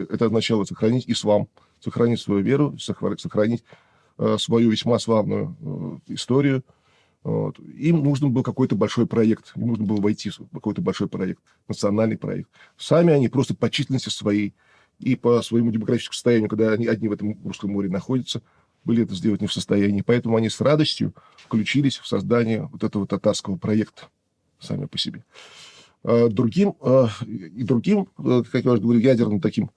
Это означало сохранить ислам, сохранить свою веру, сохранить свою весьма славную историю. Вот. Им нужен был какой-то большой проект, им нужно было войти в какой-то большой проект, национальный проект. Сами они просто по численности своей и по своему демографическому состоянию, когда они одни в этом Русском море находятся, были это сделать не в состоянии. Поэтому они с радостью включились в создание вот этого татарского проекта сами по себе. Другим, как я уже говорил, ядерным таким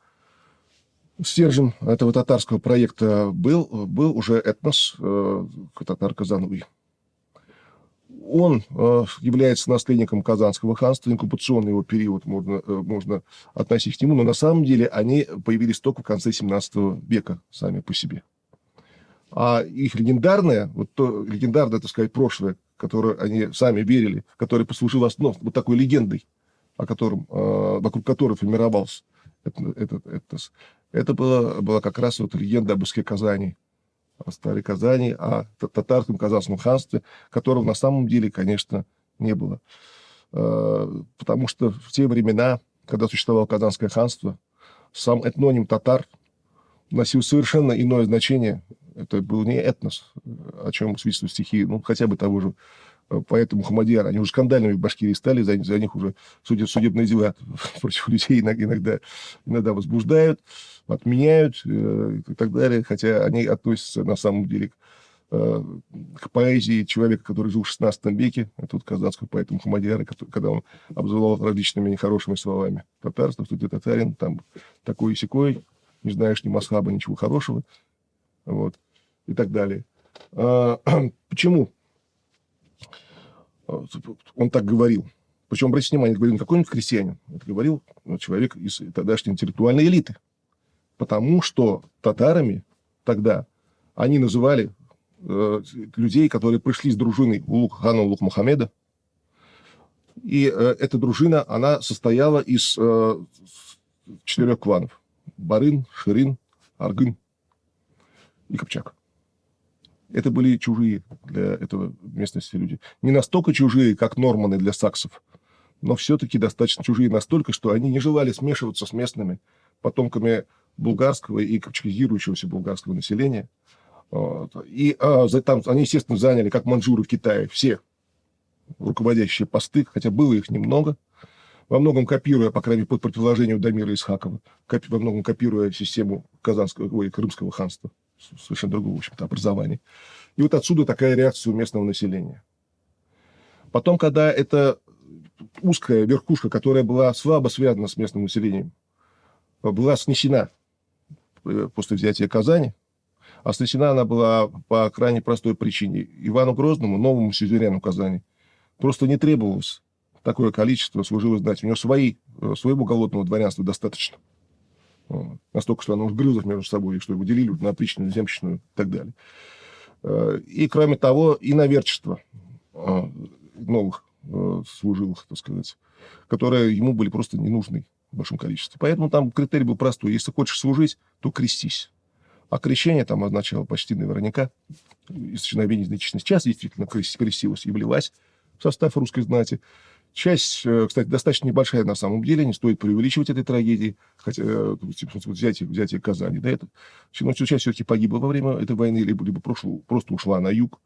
стержнем этого татарского проекта был уже этнос татар-казануи. Он является наследником Казанского ханства, инкубационный его период можно относить к нему, но на самом деле они появились только в конце 17 века сами по себе. А их легендарное, так сказать, прошлое, которое они сами верили, которое послужило основой, вот такой легендой, вокруг которой формировался этот этнос, это была как раз вот легенда об Узкой Казани, о Старой Казани, о татарском Казанском ханстве, которого на самом деле, конечно, не было. Потому что в те времена, когда существовало Казанское ханство, сам этноним татар носил совершенно иное значение. Это был не этнос, о чем свидетельствуют стихи, хотя бы того же поэта Мухаммадьяра. Они уже скандальными в Башкирии стали, за них уже судебные дела против людей иногда возбуждают, отменяют и так далее. Хотя они относятся на самом деле к поэзии человека, который жил в XVI веке. Это вот казанского поэта Мухаммадьяра, когда он обзывал различными нехорошими словами татарство, что ты татарин, там такой и сякой, не знаешь ни масхаба, ничего хорошего. Вот. И так далее. Почему он так говорил? Причем, обратите внимание, это говорил не какой-нибудь крестьянин, это говорил человек из тогдашней интеллектуальной элиты. Потому что татарами тогда они называли людей, которые пришли с дружиной хана Улуг-Мухаммеда. И эта дружина, она состояла из 4 кланов. Барын, Ширин, Аргын и Кыпчак. Это были чужие для этого местности люди. Не настолько чужие, как норманы для саксов, но все-таки достаточно чужие настолько, что они не желали смешиваться с местными потомками булгарского и капчакизирующегося булгарского населения. Вот. И там они, естественно, заняли, как маньчжуры в Китае, все руководящие посты, хотя было их немного, во многом копируя, по крайней мере, под предположением Дамира Исхакова, во многом копируя систему Крымского ханства, совершенно другого, в общем-то, образования. И вот отсюда такая реакция у местного населения. Потом, когда эта узкая верхушка, которая была слабо связана с местным населением, была снесена после взятия Казани, а снесена она была по крайне простой причине. Ивану Грозному, новому сюзерену Казани, просто не требовалось такое количество служилых знати. У него своего голодного дворянства достаточно. Настолько, что оно уж между собой, что его делили на опричную, земщину и так далее. И, кроме того, и наверчество новых служилых, так сказать, которые ему были просто не нужны в большом количестве. Поэтому там критерий был простой. Если хочешь служить, то крестись. А крещение там означало почти наверняка исчезновение идентичности. Сейчас действительно крестилась и влилась в состав русской знати. Часть, кстати, достаточно небольшая на самом деле, не стоит преувеличивать этой трагедии, хотя взятие Казани. Да, часть все-таки погибла во время этой войны, либо просто ушла на юг,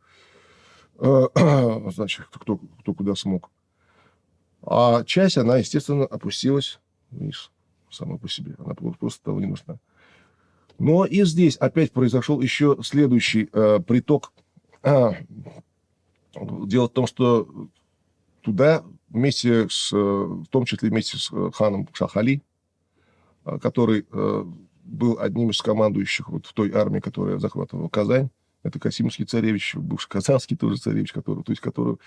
значит, кто куда смог. А часть, она, естественно, опустилась вниз сама по себе. Она просто стала не нужна. Но и здесь опять произошел еще следующий приток. Дело в том, что туда в том числе вместе с ханом Шах-Али, который был одним из командующих вот в той армии, которая захватывала Казань. Это Касимский царевич, бывший Казанский тоже царевич, которого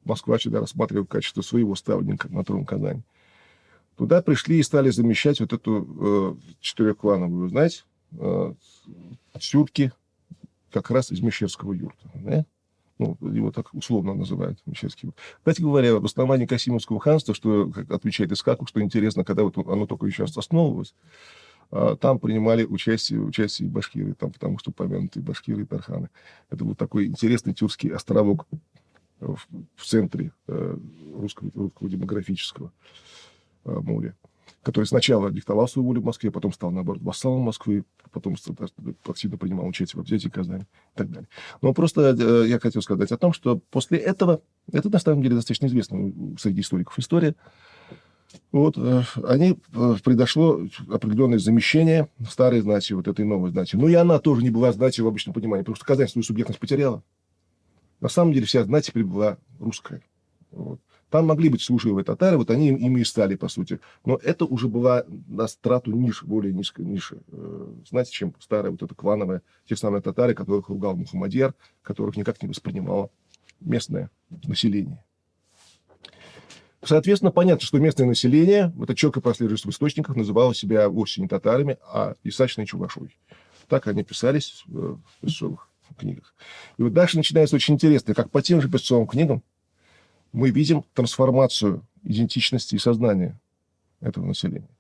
Москва всегда рассматривала в качестве своего ставленника на трон Казани. Туда пришли и стали замещать вот эту четырехклановую, знаете, тюрки как раз из Мещерского юрта. Да? Его так условно называют Мещерский юрт. Кстати говоря, об основании Касимовского ханства, что, как отвечает Искаков, что интересно, когда вот оно только еще основывалось, там принимали участие и башкиры, потому что упомянутые башкиры и тарханы. Это был такой интересный тюркский островок в центре русского демографического моря. который сначала диктовал свою волю в Москве, потом стал, наоборот, вассалом Москвы, потом активно принимал участие во взятии Казани и так далее. Но просто я хотел сказать о том, что после этого, это на самом деле достаточно известно среди историков история, вот, произошло определенное замещение старой знати, вот этой новой знати. Но и она тоже не была знатью в обычном понимании, потому что Казань свою субъектность потеряла. На самом деле вся знать теперь была русская. Вот. Там могли быть служивые татары, вот они ими и стали, по сути. Но это уже была на страту ниже, более низкая ниша знати, чем старая вот эта клановая, те самые татары, которых ругал Мухаммадьяр, которых никак не воспринимало местное население. Соответственно, понятно, что местное население, это четко прослеживается в источниках, называло себя вовсе не татарами, а Исачной Чувашой. Так они писались в песцовых книгах. И вот дальше начинается очень интересно, как по тем же песцовым книгам мы видим трансформацию идентичности и сознания этого населения.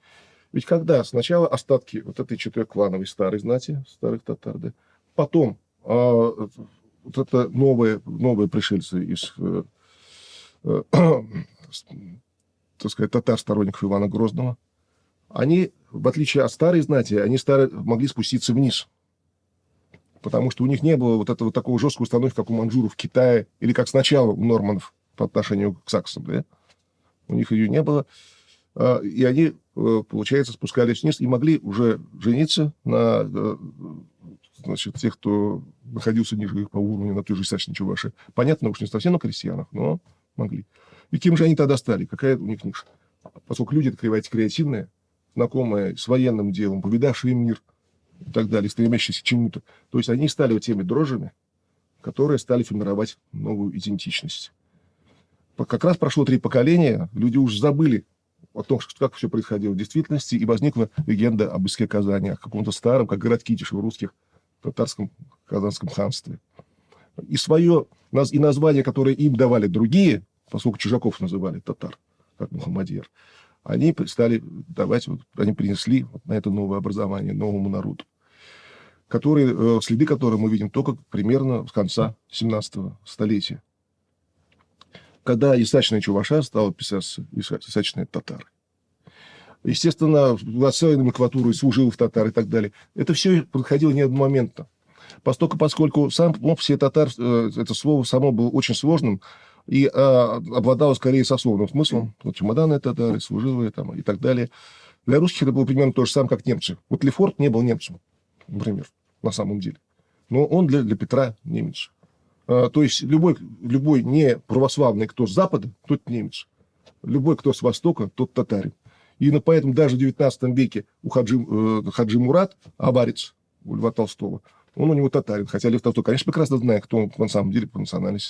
Ведь когда сначала остатки вот этой четырехклановой старой знати, старых татар, да, потом вот это новые пришельцы из, так сказать, татар-сторонников Ивана Грозного, они, в отличие от старой знати, они могли спуститься вниз. Потому что у них не было вот этого такого жесткого установки, как у маньчжуров в Китае, или как сначала у норманов по отношению к саксам. Да? У них ее не было. И они, получается, спускались вниз и могли уже жениться на, значит, тех, кто находился ниже их по уровню, на той же Исачной Чуваши. Понятно, уж не совсем на крестьянах, но могли. И кем же они тогда стали? Какая у них ниша? Поскольку люди креативные, знакомые с военным делом, повидавшие мир и так далее, стремящиеся к чему-то. То есть они стали вот теми дрожжами, которые стали формировать новую идентичность. Как раз прошло 3 поколения, люди уже забыли о том, как все происходило в действительности, и возникла легенда об Иске Казани, о каком-то старом, как город Китиш в русских, татарском Казанском ханстве. И название, которое им давали другие, поскольку чужаков называли татар, как Мухаммадьяр, они стали давать, они принесли на это новое образование, новому народу, следы которого мы видим только примерно с конца 17 столетия, когда Исачная Чуваша стала писаться Исачные татары. Естественно, в номенклатуру служилых татар и так далее. Это все происходило не одномоментно. Поскольку сам все татар, это слово само было очень сложным и обладало скорее сословным смыслом. Вот чемоданные татары, служилые там, и так далее. Для русских это было примерно то же самое, как немцы. Вот Лефорт не был немцем, например, на самом деле. Но он для Петра немец. То есть любой не православный, кто с Запада, тот немец. Любой, кто с Востока, тот татарин. И поэтому даже в 19 веке у Хаджи Мурат, аварец у Льва Толстого, он у него татарин. Хотя Лев Толстой, конечно, прекрасно знает, кто он на самом деле по национальности.